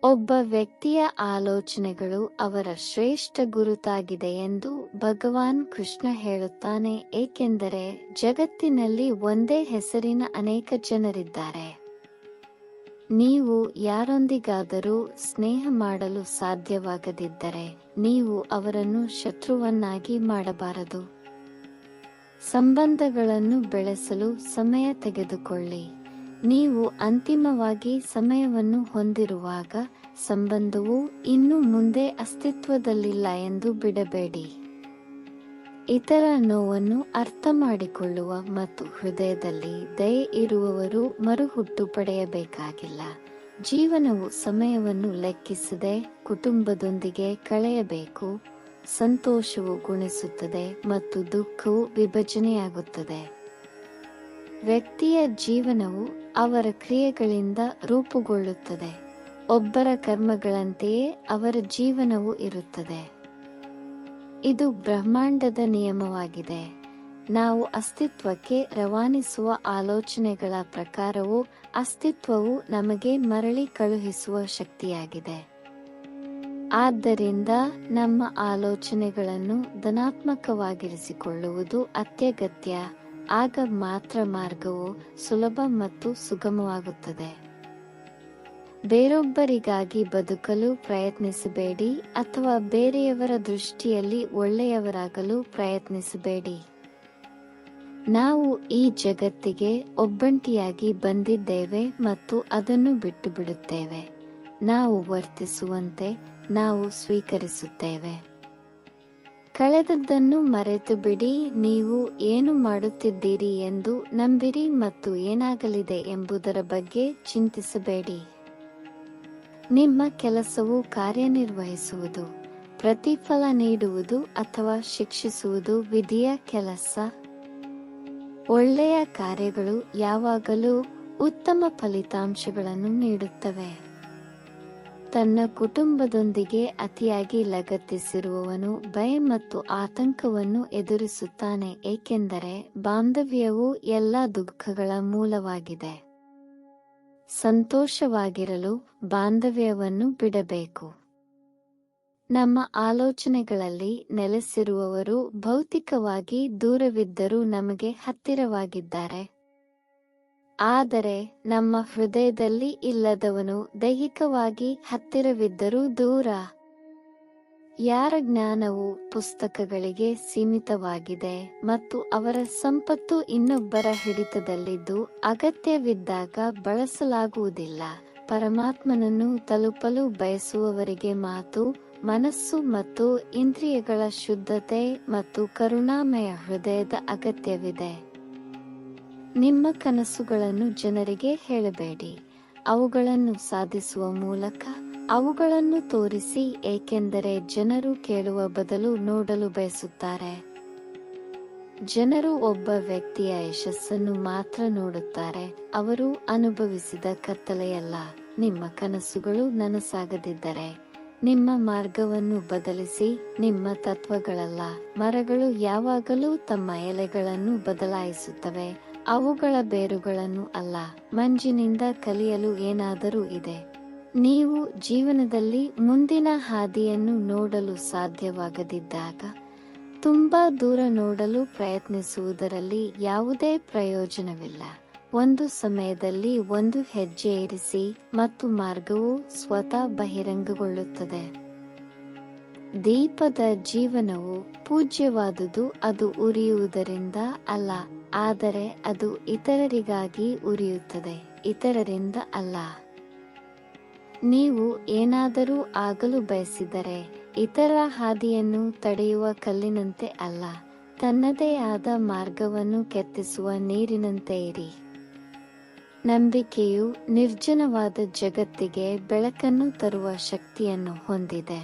ಒಬ್ಬ ವ್ಯಕ್ತಿಯ ಆಲೋಚನೆಗಳು ಅವರ ಶ್ರೇಷ್ಠ ಗುರುತಾಗಿದೆ ಎಂದು ಭಗವಾನ್ ಕೃಷ್ಣ ಹೇಳುತ್ತಾನೆ, ಏಕೆಂದರೆ ಜಗತ್ತಿನಲ್ಲಿ ಒಂದೇ ಹೆಸರಿನ ಅನೇಕ ಜನರಿದ್ದಾರೆ. ನೀವು ಯಾರೊಂದಿಗಾದರೂ ಸ್ನೇಹ ಮಾಡಲು ಸಾಧ್ಯವಾಗದಿದ್ದರೆ ನೀವು ಅವರನ್ನು ಶತ್ರುವನ್ನಾಗಿ ಮಾಡಬಾರದು. ಸಂಬಂಧಗಳನ್ನು ಬೆಳೆಸಲು ಸಮಯ ತೆಗೆದುಕೊಳ್ಳಿ. ನೀವು ಅಂತಿಮವಾಗಿ ಸಮಯವನ್ನು ಹೊಂದಿರುವಾಗ ಸಂಬಂಧವು ಇನ್ನು ಮುಂದೆ ಅಸ್ತಿತ್ವದಲ್ಲಿಲ್ಲ ಎಂದು ಬಿಡಬೇಡಿ. ಇತರ ನೋವನ್ನು ಅರ್ಥ ಮಾಡಿಕೊಳ್ಳುವ ಮತ್ತು ಹೃದಯದಲ್ಲಿ ದಯೆ ಇರುವವರು ಮರುಹುಟ್ಟು ಪಡೆಯಬೇಕಾಗಿಲ್ಲ. ಜೀವನವು ಸಮಯವನ್ನು ಲೆಕ್ಕಿಸದೆ ಕುಟುಂಬದೊಂದಿಗೆ ಕಳೆಯಬೇಕು. ಸಂತೋಷವು ಗುಣಿಸುತ್ತದೆ ಮತ್ತು ದುಃಖವು ವಿಭಜನೆಯಾಗುತ್ತದೆ. ವ್ಯಕ್ತಿಯ ಜೀವನವು ಅವರ ಕ್ರಿಯೆಗಳಿಂದ ರೂಪುಗೊಳ್ಳುತ್ತದೆ. ಒಬ್ಬರ ಕರ್ಮಗಳಂತೆಯೇ ಅವರ ಜೀವನವು ಇರುತ್ತದೆ. ಇದು ಬ್ರಹ್ಮಾಂಡದ ನಿಯಮವಾಗಿದೆ. ನಾವು ಅಸ್ತಿತ್ವಕ್ಕೆ ರವಾನಿಸುವ ಆಲೋಚನೆಗಳ ಪ್ರಕಾರವು ಅಸ್ತಿತ್ವವು ನಮಗೆ ಮರಳಿ ಕಳುಹಿಸುವ ಶಕ್ತಿಯಾಗಿದೆ. ಆದ್ದರಿಂದ ನಮ್ಮ ಆಲೋಚನೆಗಳನ್ನು ಧನಾತ್ಮಕವಾಗಿರಿಸಿಕೊಳ್ಳುವುದು ಅತ್ಯಗತ್ಯ. ಆಗ ಮಾತ್ರ ಮಾರ್ಗವು ಸುಲಭ ಮತ್ತು ಸುಗಮವಾಗುತ್ತದೆ. ಬೇರೊಬ್ಬರಿಗಾಗಿ ಬದುಕಲು ಪ್ರಯತ್ನಿಸಬೇಡಿ ಅಥವಾ ಬೇರೆಯವರ ದೃಷ್ಟಿಯಲ್ಲಿ ಒಳ್ಳೆಯವರಾಗಲು ಪ್ರಯತ್ನಿಸಬೇಡಿ. ನಾವು ಈ ಜಗತ್ತಿಗೆ ಒಬ್ಬಂಟಿಯಾಗಿ ಬಂದಿದ್ದೇವೆ ಮತ್ತು ಅದನ್ನು ಬಿಟ್ಟು ಬಿಡುತ್ತೇವೆ. ನಾವು ವರ್ತಿಸುವಂತೆ ನಾವು ಸ್ವೀಕರಿಸುತ್ತೇವೆ. ಕಳೆದದ್ದನ್ನು ಮರೆತು ಬಿಡಿ. ನೀವು ಏನು ಮಾಡುತ್ತಿದ್ದೀರಿ ಎಂದು ನಂಬಿರಿ ಮತ್ತು ಏನಾಗಲಿದೆ ಎಂಬುದರ ಬಗ್ಗೆ ಚಿಂತಿಸಬೇಡಿ. ನಿಮ್ಮ ಕೆಲಸವು ಕಾರ್ಯನಿರ್ವಹಿಸುವುದು, ಪ್ರತಿಫಲ ನೀಡುವುದು ಅಥವಾ ಶಿಕ್ಷಿಸುವುದು ವಿಧಿಯ ಕೆಲಸ. ಒಳ್ಳೆಯ ಕಾರ್ಯಗಳು ಯಾವಾಗಲೂ ಉತ್ತಮ ಫಲಿತಾಂಶಗಳನ್ನು ನೀಡುತ್ತವೆ. ತನ್ನ ಕುಟುಂಬದೊಂದಿಗೆ ಅತಿಯಾಗಿ ಲಗತ್ತಿಸಿರುವವನು ಭಯ ಮತ್ತು ಆತಂಕವನ್ನು ಎದುರಿಸುತ್ತಾನೆ, ಏಕೆಂದರೆ ಬಾಂಧವ್ಯವು ಎಲ್ಲ ದುಃಖಗಳ ಮೂಲವಾಗಿದೆ. ಸಂತೋಷವಾಗಿರಲು ಬಾಂಧವ್ಯವನ್ನು ಬಿಡಬೇಕು. ನಮ್ಮ ಆಲೋಚನೆಗಳಲ್ಲಿ ನೆಲೆಸಿರುವವರು ಭೌತಿಕವಾಗಿ ದೂರವಿದ್ದರೂ ನಮಗೆ ಹತ್ತಿರವಾಗಿದ್ದಾರೆ. ಆದರೆ ನಮ್ಮ ಹೃದಯದಲ್ಲಿ ಇಲ್ಲದವನು ದೈಹಿಕವಾಗಿ ಹತ್ತಿರವಿದ್ದರೂ ದೂರ. ಯಾರ ಜ್ಞಾನವು ಪುಸ್ತಕಗಳಿಗೆ ಸೀಮಿತವಾಗಿದೆ ಮತ್ತು ಅವರ ಸಂಪತ್ತು ಇನ್ನೊಬ್ಬರ ಹಿಡಿತದಲ್ಲಿದ್ದು ಅಗತ್ಯವಿದ್ದಾಗ ಬಳಸಲಾಗುವುದಿಲ್ಲ, ಪರಮಾತ್ಮನನ್ನು ತಲುಪಲು ಬಯಸುವವರಿಗೆ ಮಾತು, ಮನಸ್ಸು ಮತ್ತು ಇಂದ್ರಿಯಗಳ ಶುದ್ಧತೆ ಮತ್ತು ಕರುಣಾಮಯ ಹೃದಯದ ಅಗತ್ಯವಿದೆ. ನಿಮ್ಮ ಕನಸುಗಳನ್ನು ಜನರಿಗೆ ಹೇಳಬೇಡಿ. ಅವುಗಳನ್ನು ಸಾಧಿಸುವ ಮೂಲಕ ಅವುಗಳನ್ನು ತೋರಿಸಿ, ಏಕೆಂದರೆ ಜನರು ಕೇಳುವ ಬದಲು ನೋಡಲು ಬಯಸುತ್ತಾರೆ. ಜನರು ಒಬ್ಬ ವ್ಯಕ್ತಿಯ ಯಶಸ್ಸನ್ನು ಮಾತ್ರ ನೋಡುತ್ತಾರೆ, ಅವರು ಅನುಭವಿಸಿದ ಕತ್ತಲೆಯಲ್ಲ. ನಿಮ್ಮ ಕನಸುಗಳು ನನಸಾಗದಿದ್ದರೆ ನಿಮ್ಮ ಮಾರ್ಗವನ್ನು ಬದಲಿಸಿ. ನಿಮ್ಮ ತತ್ವಗಳಲ್ಲ. ಮರಗಳು ಯಾವಾಗಲೂ ತಮ್ಮ ಎಲೆಗಳನ್ನು ಬದಲಾಯಿಸುತ್ತವೆ, ಅವುಗಳ ಬೇರುಗಳನ್ನು ಅಲ್ಲ. ಮಂಜಿನಿಂದ ಕಲಿಯಲು ಏನಾದರೂ ಇದೆ. ನೀವು ಜೀವನದಲ್ಲಿ ಮುಂದಿನ ಹಾದಿಯನ್ನು ನೋಡಲು ಸಾಧ್ಯವಾಗದಿದ್ದಾಗ ತುಂಬಾ ದೂರ ನೋಡಲು ಪ್ರಯತ್ನಿಸುವುದರಲ್ಲಿ ಯಾವುದೇ ಪ್ರಯೋಜನವಿಲ್ಲ. ಒಂದು ಸಮಯದಲ್ಲಿ ಒಂದು ಹೆಜ್ಜೆ ಇರಿಸಿ ಮತ್ತು ಮಾರ್ಗವು ಸ್ವತಃ ಬಹಿರಂಗಗೊಳ್ಳುತ್ತದೆ. ದೀಪದ ಜೀವನವು ಪೂಜ್ಯವಾದುದು. ಅದು ಉರಿಯುವುದರಿಂದ ಅಲ್ಲ, ಆದರೆ ಅದು ಇತರರಿಗಾಗಿ ಉರಿಯುತ್ತದೆ, ಇತರರಿಂದ ಅಲ್ಲ. ನೀವು ಏನಾದರೂ ಆಗಲು ಬಯಸಿದರೆ ಇತರ ಹಾದಿಯನ್ನು ತಡೆಯುವ ಕಲ್ಲಿನಂತೆ ಅಲ್ಲ, ತನ್ನದೇ ಆದ ಮಾರ್ಗವನ್ನು ಕೆತ್ತಿಸುವ ನೀರಿನಂತೆ ಇರಿ. ನಂಬಿಕೆಯು ನಿರ್ಜನವಾದ ಜಗತ್ತಿಗೆ ಬೆಳಕನ್ನು ತರುವ ಶಕ್ತಿಯನ್ನು ಹೊಂದಿದೆ.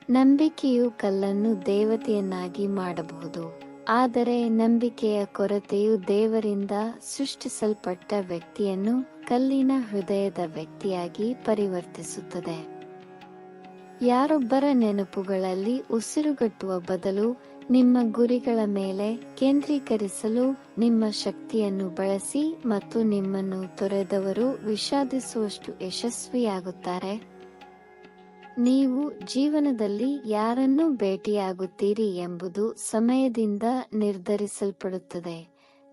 ನಂಬಿಕೆಯು ಕಲ್ಲನ್ನು ದೇವತೆಯನ್ನಾಗಿ ಮಾಡಬಹುದು, ಆದರೆ ನಂಬಿಕೆಯ ಕೊರತೆಯು ದೇವರಿಂದ ಸೃಷ್ಟಿಸಲ್ಪಟ್ಟ ವ್ಯಕ್ತಿಯನ್ನು ಕಲ್ಲಿನ ಹೃದಯದ ವ್ಯಕ್ತಿಯಾಗಿ ಪರಿವರ್ತಿಸುತ್ತದೆ. ಯಾರೊಬ್ಬರ ನೆನಪುಗಳಲ್ಲಿ ಉಸಿರುಗಟ್ಟುವ ಬದಲು ನಿಮ್ಮ ಗುರಿಗಳ ಮೇಲೆ ಕೇಂದ್ರೀಕರಿಸಲು ನಿಮ್ಮ ಶಕ್ತಿಯನ್ನು ಬಳಸಿ ಮತ್ತು ನಿಮ್ಮನ್ನು ತೊರೆದವರು ವಿಷಾದಿಸುವಷ್ಟು ಯಶಸ್ವಿಯಾಗುತ್ತಾರೆ. ನೀವು ಜೀವನದಲ್ಲಿ ಯಾರನ್ನು ಭೇಟಿಯಾಗುತ್ತೀರಿ ಎಂಬುದು ಸಮಯದಿಂದ ನಿರ್ಧರಿಸಲ್ಪಡುತ್ತದೆ.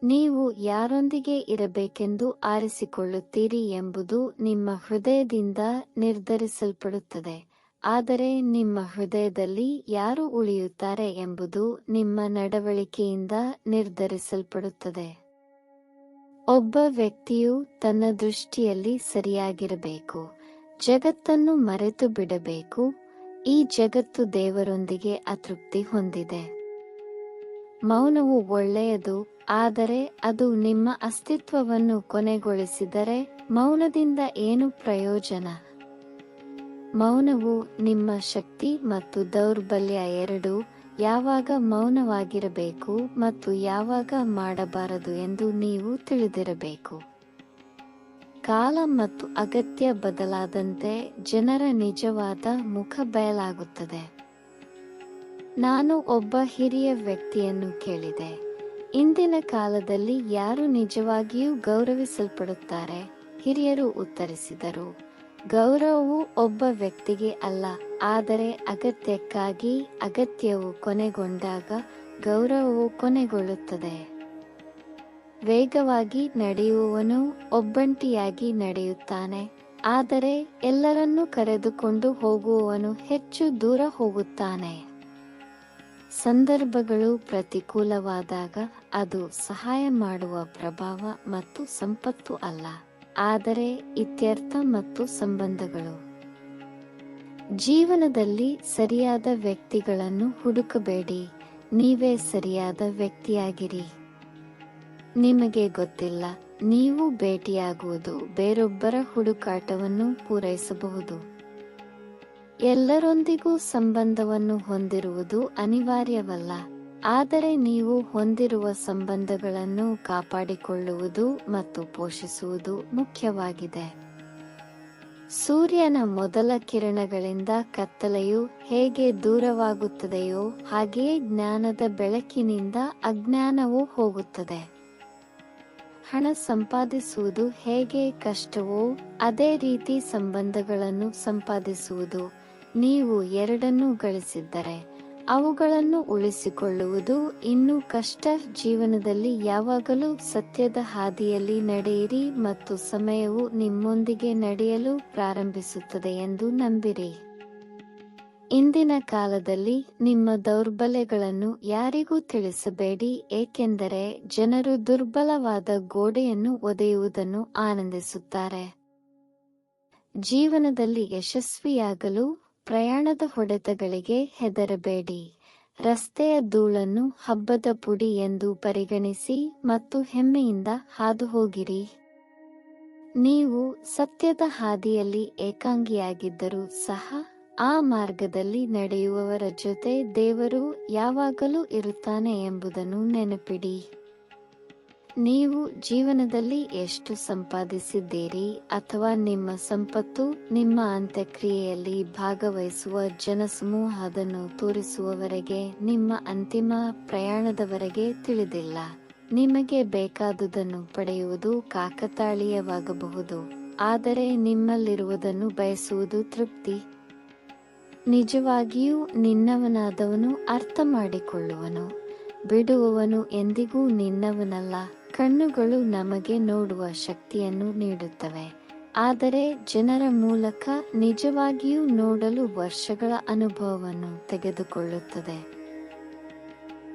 ನೀವು ಯಾರೊಂದಿಗೆ ಇರಬೇಕೆಂದು ಆರಿಸಿಕೊಳ್ಳುತ್ತೀರಿ ಎಂಬುದು ನಿಮ್ಮ ಹೃದಯದಿಂದ ನಿರ್ಧರಿಸಲ್ಪಡುತ್ತದೆ. ಆದರೆ ನಿಮ್ಮ ಹೃದಯದಲ್ಲಿ ಯಾರು ಉಳಿಯುತ್ತಾರೆ ಎಂಬುದು ನಿಮ್ಮ ನಡವಳಿಕೆಯಿಂದ ನಿರ್ಧರಿಸಲ್ಪಡುತ್ತದೆ. ಒಬ್ಬ ವ್ಯಕ್ತಿಯು ತನ್ನ ದೃಷ್ಟಿಯಲ್ಲಿ ಸರಿಯಾಗಿರಬೇಕು. ಜಗತ್ತನ್ನು ಮರೆತು ಬಿಡಬೇಕು. ಈ ಜಗತ್ತು ದೇವರೊಂದಿಗೆ ಅತೃಪ್ತಿ ಹೊಂದಿದೆ. ಮೌನವು ಒಳ್ಳೆಯದು, ಆದರೆ ಅದು ನಿಮ್ಮ ಅಸ್ತಿತ್ವವನ್ನು ಕೊನೆಗೊಳಿಸಿದರೆ ಮೌನದಿಂದ ಏನು ಪ್ರಯೋಜನ? ಮೌನವು ನಿಮ್ಮ ಶಕ್ತಿ ಮತ್ತು ದೌರ್ಬಲ್ಯ ಎರಡೂ. ಯಾವಾಗ ಮೌನವಾಗಿರಬೇಕು ಮತ್ತು ಯಾವಾಗ ಮಾಡಬಾರದು ಎಂದು ನೀವು ತಿಳಿದಿರಬೇಕು. ಕಾಲ ಮತ್ತು ಅಗತ್ಯ ಬದಲಾದಂತೆ ಜನರ ನಿಜವಾದ ಮುಖ ಬಯಲಾಗುತ್ತದೆ. ನಾನು ಒಬ್ಬ ಹಿರಿಯ ವ್ಯಕ್ತಿಯನ್ನು ಕೇಳಿದೆ, ಇಂದಿನ ಕಾಲದಲ್ಲಿ ಯಾರು ನಿಜವಾಗಿಯೂ ಗೌರವಿಸಲ್ಪಡುತ್ತಾರೆ? ಹಿರಿಯರು ಉತ್ತರಿಸಿದರು, ಗೌರವವು ಒಬ್ಬ ವ್ಯಕ್ತಿಗೆ ಅಲ್ಲ, ಆದರೆ ಅಗತ್ಯಕ್ಕಾಗಿ. ಅಗತ್ಯವು ಕೊನೆಗೊಂಡಾಗ ಗೌರವವು ಕೊನೆಗೊಳ್ಳುತ್ತದೆ. ವೇಗವಾಗಿ ನಡೆಯುವವನು ಒಬ್ಬಂಟಿಯಾಗಿ ನಡೆಯುತ್ತಾನೆ, ಆದರೆ ಎಲ್ಲರನ್ನೂ ಕರೆದುಕೊಂಡು ಹೋಗುವವನು ಹೆಚ್ಚು ದೂರ ಹೋಗುತ್ತಾನೆ. ಸಂದರ್ಭಗಳು ಪ್ರತಿಕೂಲವಾದಾಗ ಅದು ಸಹಾಯ ಮಾಡುವ ಪ್ರಭಾವ ಮತ್ತು ಸಂಪತ್ತು ಅಲ್ಲ, ಆದರೆ ಇತ್ಯರ್ಥ ಮತ್ತು ಸಂಬಂಧಗಳು. ಜೀವನದಲ್ಲಿ ಸರಿಯಾದ ವ್ಯಕ್ತಿಗಳನ್ನು ಹುಡುಕಬೇಡಿ, ನೀವೇ ಸರಿಯಾದ ವ್ಯಕ್ತಿಯಾಗಿರಿ. ನಿಮಗೆ ಗೊತ್ತಿಲ್ಲ, ನೀವು ಭೇಟಿಯಾಗುವುದು ಬೇರೊಬ್ಬರ ಹುಡುಕಾಟವನ್ನು ಪೂರೈಸಬಹುದು. ಎಲ್ಲರೊಂದಿಗೂ ಸಂಬಂಧವನ್ನು ಹೊಂದಿರುವುದು ಅನಿವಾರ್ಯವಲ್ಲ, ಆದರೆ ನೀವು ಹೊಂದಿರುವ ಸಂಬಂಧಗಳನ್ನು ಕಾಪಾಡಿಕೊಳ್ಳುವುದು ಮತ್ತು ಪೋಷಿಸುವುದು ಮುಖ್ಯವಾಗಿದೆ. ಸೂರ್ಯನ ಮೊದಲ ಕಿರಣಗಳಿಂದ ಕತ್ತಲೆಯು ಹೇಗೆ ದೂರವಾಗುತ್ತದೆಯೋ ಹಾಗೆಯೇ ಜ್ಞಾನದ ಬೆಳಕಿನಿಂದ ಅಜ್ಞಾನವೂ ಹೋಗುತ್ತದೆ. ಹಣ ಸಂಪಾದಿಸುವುದು ಹೇಗೆ ಕಷ್ಟವೋ ಅದೇ ರೀತಿ ಸಂಬಂಧಗಳನ್ನು ಸಂಪಾದಿಸುವುದು. ನೀವು ಎರಡನ್ನೂ ಗಳಿಸಿದ್ದರೆ ಅವುಗಳನ್ನು ಉಳಿಸಿಕೊಳ್ಳುವುದು ಇನ್ನೂ ಕಷ್ಟ. ಜೀವನದಲ್ಲಿ ಯಾವಾಗಲೂ ಸತ್ಯದ ಹಾದಿಯಲ್ಲಿ ನಡೆಯಿರಿ ಮತ್ತು ಸಮಯವು ನಿಮ್ಮೊಂದಿಗೆ ನಡೆಯಲು ಪ್ರಾರಂಭಿಸುತ್ತದೆ ಎಂದು ನಂಬಿರಿ. ಇಂದಿನ ಕಾಲದಲ್ಲಿ ನಿಮ್ಮ ದೌರ್ಬಲ್ಯಗಳನ್ನು ಯಾರಿಗೂ ತಿಳಿಸಬೇಡಿ, ಏಕೆಂದರೆ ಜನರು ದುರ್ಬಲವಾದ ಗೋಡೆಯನ್ನು ಒದೆಯುವುದನ್ನು ಆನಂದಿಸುತ್ತಾರೆ. ಜೀವನದಲ್ಲಿ ಯಶಸ್ವಿಯಾಗಲು ಪ್ರಯಾಣದ ಹೊಡೆತಗಳಿಗೆ ಹೆದರಬೇಡಿ. ರಸ್ತೆಯ ಧೂಳನ್ನು ಹಬ್ಬದ ಪುಡಿ ಎಂದು ಪರಿಗಣಿಸಿ ಮತ್ತು ಹೆಮ್ಮೆಯಿಂದ ಹಾದುಹೋಗಿರಿ. ನೀವು ಸತ್ಯದ ಹಾದಿಯಲ್ಲಿ ಏಕಾಂಗಿಯಾಗಿದ್ದರೂ ಸಹ ಆ ಮಾರ್ಗದಲ್ಲಿ ನಡೆಯುವವರ ಜೊತೆ ದೇವರು ಯಾವಾಗಲೂ ಇರುತ್ತಾನೆ ಎಂಬುದನ್ನು ನೆನಪಿಡಿ. ನೀವು ಜೀವನದಲ್ಲಿ ಎಷ್ಟು ಸಂಪಾದಿಸಿದ್ದೀರಿ ಅಥವಾ ನಿಮ್ಮ ಸಂಪತ್ತು ನಿಮ್ಮ ಅಂತ್ಯಕ್ರಿಯೆಯಲ್ಲಿ ಭಾಗವಹಿಸುವ ಜನಸಮೂಹ ಅದನ್ನು ತೋರಿಸುವವರೆಗೆ ನಿಮ್ಮ ಅಂತಿಮ ಪ್ರಯಾಣದವರೆಗೆ ತಿಳಿದಿಲ್ಲ. ನಿಮಗೆ ಬೇಕಾದುದನ್ನು ಪಡೆಯುವುದು ಕಾಕತಾಳೀಯವಾಗಬಹುದು, ಆದರೆ ನಿಮ್ಮಲ್ಲಿರುವುದನ್ನು ಬಯಸುವುದು ತೃಪ್ತಿ. ನಿಜವಾಗಿಯೂ ನಿನ್ನವನಾದವನು ಅರ್ಥ ಮಾಡಿಕೊಳ್ಳುವನು, ಬಿಡುವವನು ಎಂದಿಗೂ ನಿನ್ನವನಲ್ಲ. ಕಣ್ಣುಗಳು ನಮಗೆ ನೋಡುವ ಶಕ್ತಿಯನ್ನು ನೀಡುತ್ತವೆ, ಆದರೆ ಜನರ ಮೂಲಕ ನಿಜವಾಗಿಯೂ ನೋಡಲು ವರ್ಷಗಳ ಅನುಭವವನ್ನು ತೆಗೆದುಕೊಳ್ಳುತ್ತದೆ.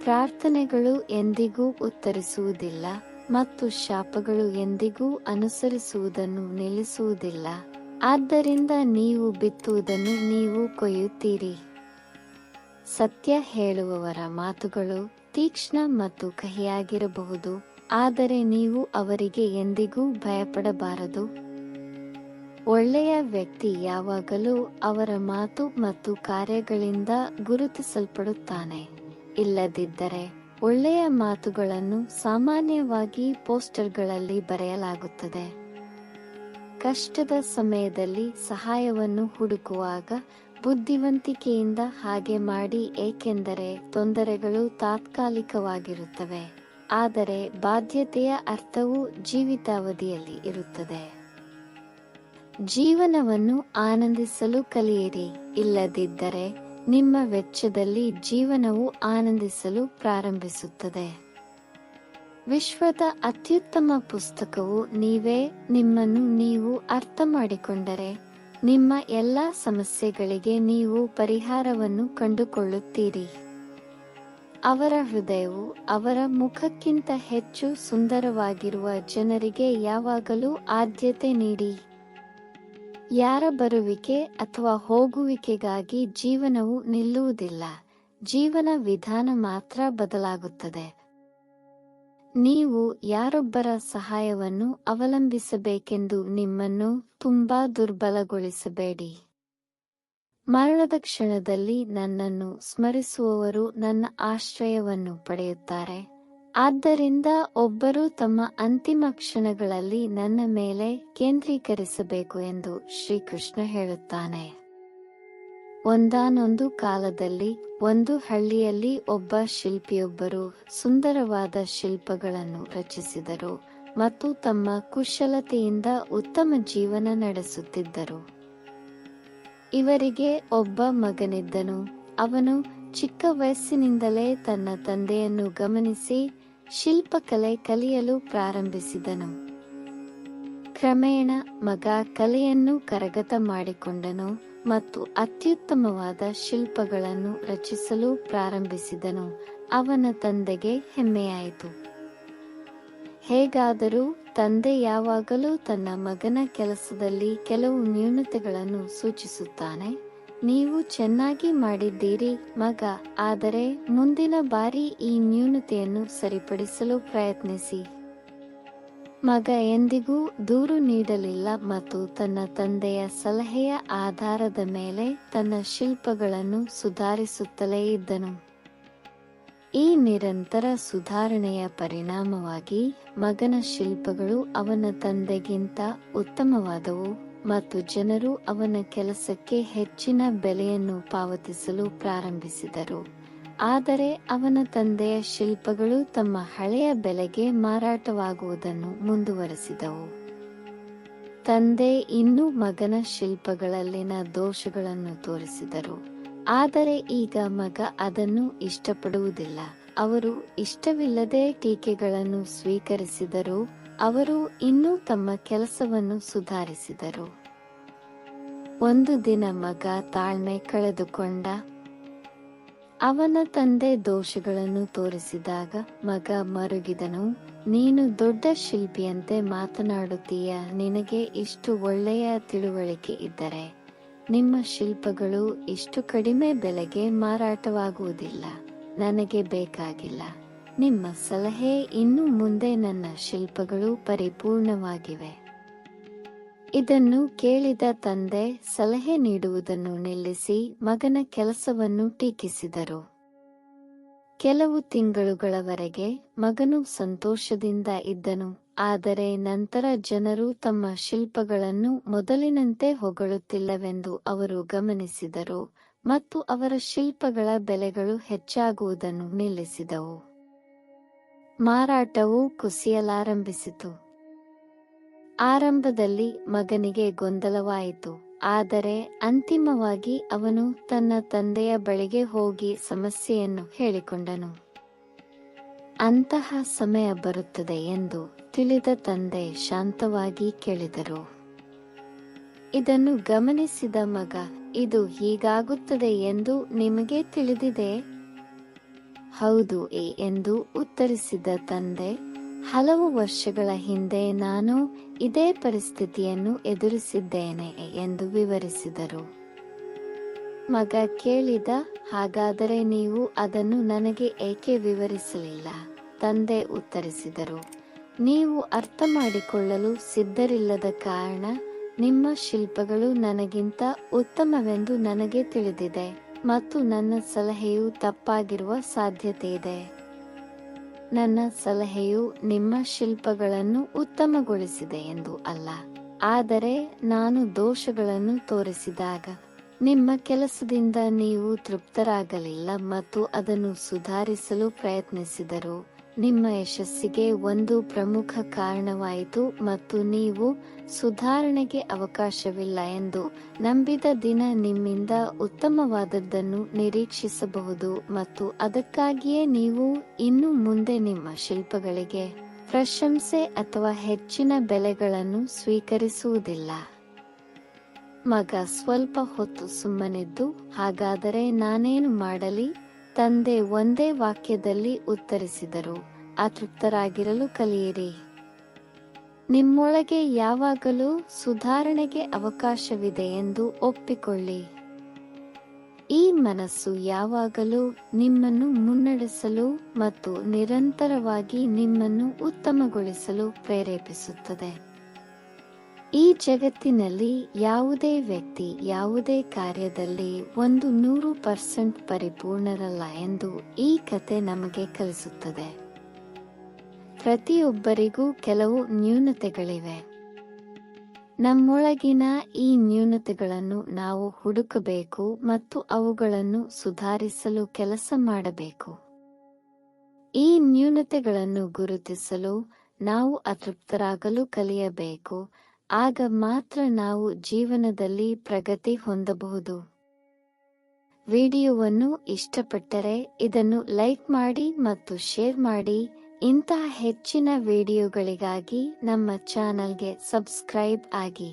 ಪ್ರಾರ್ಥನೆಗಳು ಎಂದಿಗೂ ಉತ್ತರಿಸುವುದಿಲ್ಲ ಮತ್ತು ಶಾಪಗಳು ಎಂದಿಗೂ ಅನುಸರಿಸುವುದನ್ನು ನಿಲ್ಲಿಸುವುದಿಲ್ಲ. ಆದ್ದರಿಂದ ನೀವು ಬಿತ್ತುವುದನ್ನು ನೀವು ಕೊಯ್ಯುತ್ತೀರಿ. ಸತ್ಯ ಹೇಳುವವರ ಮಾತುಗಳು ತೀಕ್ಷ್ಣ ಮತ್ತು ಕಹಿಯಾಗಿರಬಹುದು, ಆದರೆ ನೀವು ಅವರಿಗೆ ಎಂದಿಗೂ ಭಯಪಡಬಾರದು. ಒಳ್ಳೆಯ ವ್ಯಕ್ತಿ ಯಾವಾಗಲೂ ಅವರ ಮಾತು ಮತ್ತು ಕಾರ್ಯಗಳಿಂದ ಗುರುತಿಸಲ್ಪಡುತ್ತಾನೆ. ಇಲ್ಲದಿದ್ದರೆ ಒಳ್ಳೆಯ ಮಾತುಗಳನ್ನು ಸಾಮಾನ್ಯವಾಗಿ ಪೋಸ್ಟರ್ಗಳಲ್ಲಿ ಬರೆಯಲಾಗುತ್ತದೆ. ಕಷ್ಟದ ಸಮಯದಲ್ಲಿ ಸಹಾಯವನ್ನು ಹುಡುಕುವಾಗ ಬುದ್ಧಿವಂತಿಕೆಯಿಂದ ಹಾಗೆ ಮಾಡಿ, ಏಕೆಂದರೆ ತೊಂದರೆಗಳು ತಾತ್ಕಾಲಿಕವಾಗಿರುತ್ತವೆ, ಆದರೆ ಬಾಧ್ಯತೆಯ ಅರ್ಥವು ಜೀವಿತಾವಧಿಯಲ್ಲಿ ಇರುತ್ತದೆ. ಜೀವನವನ್ನು ಆನಂದಿಸಲು ಕಲಿಯಿರಿ, ಇಲ್ಲದಿದ್ದರೆ ನಿಮ್ಮ ವೆಚ್ಚದಲ್ಲಿ ಜೀವನವು ಆನಂದಿಸಲು ಪ್ರಾರಂಭಿಸುತ್ತದೆ. ವಿಶ್ವದ ಅತ್ಯುತ್ತಮ ಪುಸ್ತಕವು ನೀವೇ. ನಿಮ್ಮನ್ನು ನೀವು ಅರ್ಥ ಮಾಡಿಕೊಂಡರೆ ನಿಮ್ಮ ಎಲ್ಲ ಸಮಸ್ಯೆಗಳಿಗೆ ನೀವು ಪರಿಹಾರವನ್ನು ಕಂಡುಕೊಳ್ಳುತ್ತೀರಿ. ಅವರ ಹೃದಯವು ಅವರ ಮುಖಕ್ಕಿಂತ ಹೆಚ್ಚು ಸುಂದರವಾಗಿರುವ ಜನರಿಗೆ ಯಾವಾಗಲೂ ಆದ್ಯತೆ ನೀಡಿ. ಯಾರ ಬರುವಿಕೆ ಅಥವಾ ಹೋಗುವಿಕೆಗಾಗಿ ಜೀವನವು ನಿಲ್ಲುವುದಿಲ್ಲ, ಜೀವನ ವಿಧಾನ ಮಾತ್ರ ಬದಲಾಗುತ್ತದೆ. ನೀವು ಯಾರೊಬ್ಬರ ಸಹಾಯವನ್ನು ಅವಲಂಬಿಸಬೇಕೆಂದು ನಿಮ್ಮನ್ನು ತುಂಬಾ ದುರ್ಬಲಗೊಳಿಸಬೇಡಿ. ಮರಣದ ಕ್ಷಣದಲ್ಲಿ ನನ್ನನ್ನು ಸ್ಮರಿಸುವವರು ನನ್ನ ಆಶ್ರಯವನ್ನು ಪಡೆಯುತ್ತಾರೆ. ಆದ್ದರಿಂದ ಒಬ್ಬರು ತಮ್ಮ ಅಂತಿಮ ಕ್ಷಣಗಳಲ್ಲಿ ನನ್ನ ಮೇಲೆ ಕೇಂದ್ರೀಕರಿಸಬೇಕು ಎಂದು ಶ್ರೀಕೃಷ್ಣ ಹೇಳುತ್ತಾನೆ. ಒಂದಾನೊಂದು ಕಾಲದಲ್ಲಿ ಒಂದು ಹಳ್ಳಿಯಲ್ಲಿ ಒಬ್ಬ ಶಿಲ್ಪಿಯೊಬ್ಬರು ಸುಂದರವಾದ ಶಿಲ್ಪಗಳನ್ನು ರಚಿಸಿದರು ಮತ್ತು ತಮ್ಮ ಕುಶಲತೆಯಿಂದ ಉತ್ತಮ ಜೀವನ ನಡೆಸುತ್ತಿದ್ದರು. ಇವರಿಗೆ ಒಬ್ಬ ಮಗನಿದ್ದನು. ಅವನು ಚಿಕ್ಕ ವಯಸ್ಸಿನಿಂದಲೇ ತನ್ನ ತಂದೆಯನ್ನು ಗಮನಿಸಿ ಶಿಲ್ಪಕಲೆ ಕಲಿಯಲು ಪ್ರಾರಂಭಿಸಿದನು. ಕ್ರಮೇಣ ಮಗ ಕಲೆಯನ್ನು ಕರಗತ ಮಾಡಿಕೊಂಡನು ಮತ್ತು ಅತ್ಯುತ್ತಮವಾದ ಶಿಲ್ಪಗಳನ್ನು ರಚಿಸಲು ಪ್ರಾರಂಭಿಸಿದನು. ಅವನ ತಂದೆಗೆ ಹೆಮ್ಮೆಯಾಯಿತು. ಹೇಗಾದರೂ ತಂದೆ ಯಾವಾಗಲೂ ತನ್ನ ಮಗನ ಕೆಲಸದಲ್ಲಿ ಕೆಲವು ನ್ಯೂನತೆಗಳನ್ನು ಸೂಚಿಸುತ್ತಾನೆ. ನೀವು ಚೆನ್ನಾಗಿ ಮಾಡಿದ್ದೀರಿ ಮಗ, ಆದರೆ ಮುಂದಿನ ಬಾರಿ ಈ ನ್ಯೂನತೆಯನ್ನು ಸರಿಪಡಿಸಲು ಪ್ರಯತ್ನಿಸಿ. ಮಗ ಎಂದಿಗೂ ದೂರು ನೀಡಲಿಲ್ಲ ಮತ್ತು ತನ್ನ ತಂದೆಯ ಸಲಹೆಯ ಆಧಾರದ ಮೇಲೆ ತನ್ನ ಶಿಲ್ಪಗಳನ್ನು ಸುಧಾರಿಸುತ್ತಲೇ ಇದ್ದನು. ಈ ನಿರಂತರ ಸುಧಾರಣೆಯ ಪರಿಣಾಮವಾಗಿ ಮಗನ ಶಿಲ್ಪಗಳು ಅವನ ತಂದೆಗಿಂತ ಉತ್ತಮವಾದವು ಮತ್ತು ಜನರು ಅವನ ಕೆಲಸಕ್ಕೆ ಹೆಚ್ಚಿನ ಬೆಲೆಯನ್ನು ಪಾವತಿಸಲು ಪ್ರಾರಂಭಿಸಿದರು. ಆದರೆ ಅವನ ತಂದೆಯ ಶಿಲ್ಪಗಳು ತಮ್ಮ ಹಳೆಯ ಬೆಲೆಗೆ ಮಾರಾಟವಾಗುವುದನ್ನು ಮುಂದುವರೆಸಿದವು. ತಂದೆ ಇನ್ನೂ ಮಗನ ಶಿಲ್ಪಗಳಲ್ಲಿನ ದೋಷಗಳನ್ನು ತೋರಿಸಿದರು, ಆದರೆ ಈಗ ಮಗ ಅದನ್ನು ಇಷ್ಟಪಡುವುದಿಲ್ಲ. ಅವರು ಇಷ್ಟವಿಲ್ಲದೆ ಟೀಕೆಗಳನ್ನು ಸ್ವೀಕರಿಸಿದರು. ಅವರು ಇನ್ನೂ ತಮ್ಮ ಕೆಲಸವನ್ನು ಸುಧಾರಿಸಿದರು. ಒಂದು ದಿನ ಮಗ ತಾಳ್ಮೆ ಕಳೆದುಕೊಂಡ. ಅವನ ತಂದೆ ದೋಷಗಳನ್ನು ತೋರಿಸಿದಾಗ ಮಗ ಮರುಗಿದನು. ನೀನು ದೊಡ್ಡ ಶಿಲ್ಪಿಯಂತೆ ಮಾತನಾಡುತ್ತೀಯ. ನಿನಗೆ ಇಷ್ಟು ಒಳ್ಳೆಯ ತಿಳುವಳಿಕೆ ಇದ್ದರೆ ನಿಮ್ಮ ಶಿಲ್ಪಗಳು ಇಷ್ಟು ಕಡಿಮೆ ಬೆಲೆಗೆ ಮಾರಾಟವಾಗುವುದಿಲ್ಲ. ನನಗೆ ಬೇಕಾಗಿಲ್ಲ ನಿಮ್ಮ ಸಲಹೆ. ಇನ್ನು ಮುಂದೆ ನನ್ನ ಶಿಲ್ಪಗಳು ಪರಿಪೂರ್ಣವಾಗಿವೆ. ಇದನ್ನು ಕೇಳಿದ ತಂದೆ ಸಲಹೆ ನೀಡುವುದನ್ನು ನಿಲ್ಲಿಸಿ ಮಗನ ಕೆಲಸವನ್ನು ಟೀಕಿಸಿದರು. ಕೆಲವು ತಿಂಗಳುಗಳವರೆಗೆ ಮಗನು ಸಂತೋಷದಿಂದ ಇದ್ದನು. ಆದರೆ ನಂತರ ಜನರು ತಮ್ಮ ಶಿಲ್ಪಗಳನ್ನು ಮೊದಲಿನಂತೆ ಹೊಗಳುತ್ತಿಲ್ಲವೆಂದು ಅವರು ಗಮನಿಸಿದರು ಮತ್ತು ಅವರ ಶಿಲ್ಪಗಳ ಬೆಲೆಗಳು ಹೆಚ್ಚಾಗುವುದನ್ನು ನಿಲ್ಲಿಸಿದವು. ಮಾರಾಟವು ಕುಸಿಯಲಾರಂಭಿಸಿತು. ಆರಂಭದಲ್ಲಿ ಮಗನಿಗೆ ಗೊಂದಲವಾಯಿತು, ಆದರೆ ಅಂತಿಮವಾಗಿ ಅವನು ತನ್ನ ತಂದೆಯ ಬಳಿಗೆ ಹೋಗಿ ಸಮಸ್ಯೆಯನ್ನು ಹೇಳಿಕೊಂಡನು. ಅಂತಹ ಸಮಯ ಬರುತ್ತದೆ ಎಂದು ತಿಳಿದ ತಂದೆ ಶಾಂತವಾಗಿ ಕೇಳಿದರು. ಇದನ್ನು ಗಮನಿಸಿದ ಮಗ, ಇದು ಹೀಗಾಗುತ್ತದೆ ಎಂದು ನಿಮಗೆ ತಿಳಿದಿದೆ? ಹೌದು ಎಂದು ಉತ್ತರಿಸಿದ ತಂದೆ, ಹಲವು ವರ್ಷಗಳ ಹಿಂದೆ ನಾನು ಇದೇ ಪರಿಸ್ಥಿತಿಯನ್ನು ಎದುರಿಸಿದ್ದೇನೆ ಎಂದು ವಿವರಿಸಿದರು. ಮಗ ಕೇಳಿದ, ಹಾಗಾದರೆ ನೀವು ಅದನ್ನು ನನಗೆ ಏಕೆ ವಿವರಿಸಲಿಲ್ಲ? ತಂದೆ ಉತ್ತರಿಸಿದರು, ನೀವು ಅರ್ಥ ಮಾಡಿಕೊಳ್ಳಲು ಸಿದ್ಧರಿಲ್ಲದ ಕಾರಣ. ನಿಮ್ಮ ಶಿಲ್ಪಗಳು ನನಗಿಂತ ಉತ್ತಮವೆಂದು ನನಗೆ ತಿಳಿದಿದೆ ಮತ್ತು ನನ್ನ ಸಲಹೆಯು ತಪ್ಪಾಗಿರುವ ಸಾಧ್ಯತೆಯಿದೆ. ನನ್ನ ಸಲಹೆಯು ನಿಮ್ಮ ಶಿಲ್ಪಗಳನ್ನು ಉತ್ತಮಗೊಳಿಸಿದೆ ಎಂದು ಅಲ್ಲ, ಆದರೆ ನಾನು ದೋಷಗಳನ್ನು ತೋರಿಸಿದಾಗ ನಿಮ್ಮ ಕೆಲಸದಿಂದ ನೀವು ತೃಪ್ತರಾಗಲಿಲ್ಲ ಮತ್ತು ಅದನ್ನು ಸುಧಾರಿಸಲು ಪ್ರಯತ್ನಿಸಿದರು. ನಿಮ್ಮ ಯಶಸ್ಸಿಗೆ ಒಂದು ಪ್ರಮುಖ ಕಾರಣವಾಯಿತು ಮತ್ತು ನೀವು ಸುಧಾರಣೆಗೆ ಅವಕಾಶವಿಲ್ಲ ಎಂದು ನಂಬಿದ ದಿನ ನಿಮ್ಮಿಂದ ಉತ್ತಮವಾದದ್ದನ್ನು ನಿರೀಕ್ಷಿಸಬಹುದು ಮತ್ತು ಅದಕ್ಕಾಗಿಯೇ ನೀವು ಇನ್ನು ಮುಂದೆ ನಿಮ್ಮ ಶಿಲ್ಪಗಳಿಗೆ ಪ್ರಶಂಸೆ ಅಥವಾ ಹೆಚ್ಚಿನ ಬೆಲೆಗಳನ್ನು ಸ್ವೀಕರಿಸುವುದಿಲ್ಲ. ಮಗ ಸ್ವಲ್ಪ ಹೊತ್ತು ಸುಮ್ಮನಿದ್ದು, ಹಾಗಾದರೆ ನಾನೇನು ಮಾಡಲಿ? ತಂದೆ ಒಂದೇ ವಾಕ್ಯದಲ್ಲಿ ಉತ್ತರಿಸಿದರು, ಅತೃಪ್ತರಾಗಿರಲು ಕಲಿಯಿರಿ. ನಿಮ್ಮೊಳಗೆ ಯಾವಾಗಲೂ ಸುಧಾರಣೆಗೆ ಅವಕಾಶವಿದೆ ಎಂದು ಒಪ್ಪಿಕೊಳ್ಳಿ. ಈ ಮನಸ್ಸು ಯಾವಾಗಲೂ ನಿಮ್ಮನ್ನು ಮುನ್ನಡೆಸಲು ಮತ್ತು ನಿರಂತರವಾಗಿ ನಿಮ್ಮನ್ನು ಉತ್ತಮಗೊಳಿಸಲು ಪ್ರೇರೇಪಿಸುತ್ತದೆ. ಈ ಜಗತ್ತಿನಲ್ಲಿ ಯಾವುದೇ ವ್ಯಕ್ತಿ ಯಾವುದೇ ಕಾರ್ಯದಲ್ಲಿ 100% ಪರಿಪೂರ್ಣರಲ್ಲ ಎಂದು ಈ ಕತೆ ನಮಗೆ ಕಲಿಸುತ್ತದೆ. ಪ್ರತಿಯೊಬ್ಬರಿಗೂ ಕೆಲವು ನ್ಯೂನತೆಗಳಿವೆ. ನಮ್ಮೊಳಗಿನ ಈ ನ್ಯೂನತೆಗಳನ್ನು ನಾವು ಹುಡುಕಬೇಕು ಮತ್ತು ಅವುಗಳನ್ನು ಸುಧಾರಿಸಲು ಕೆಲಸ ಮಾಡಬೇಕು. ಈ ನ್ಯೂನತೆಗಳನ್ನು ಗುರುತಿಸಲು ನಾವು ಅತೃಪ್ತರಾಗಲು ಕಲಿಯಬೇಕು. ಆಗ ಮಾತ್ರ ನಾವು ಜೀವನದಲ್ಲಿ ಪ್ರಗತಿ ಹೊಂದಬಹುದು. ವಿಡಿಯೋವನ್ನು ಇಷ್ಟಪಟ್ಟರೆ ಇದನ್ನು ಲೈಕ್ ಮಾಡಿ ಮತ್ತು ಶೇರ್ ಮಾಡಿ. ಇಂತಹ ಹೆಚ್ಚಿನ ವಿಡಿಯೋಗಳಿಗಾಗಿ ನಮ್ಮ ಚಾನೆಲ್ಗೆ ಸಬ್ಸ್ಕ್ರೈಬ್ ಆಗಿ.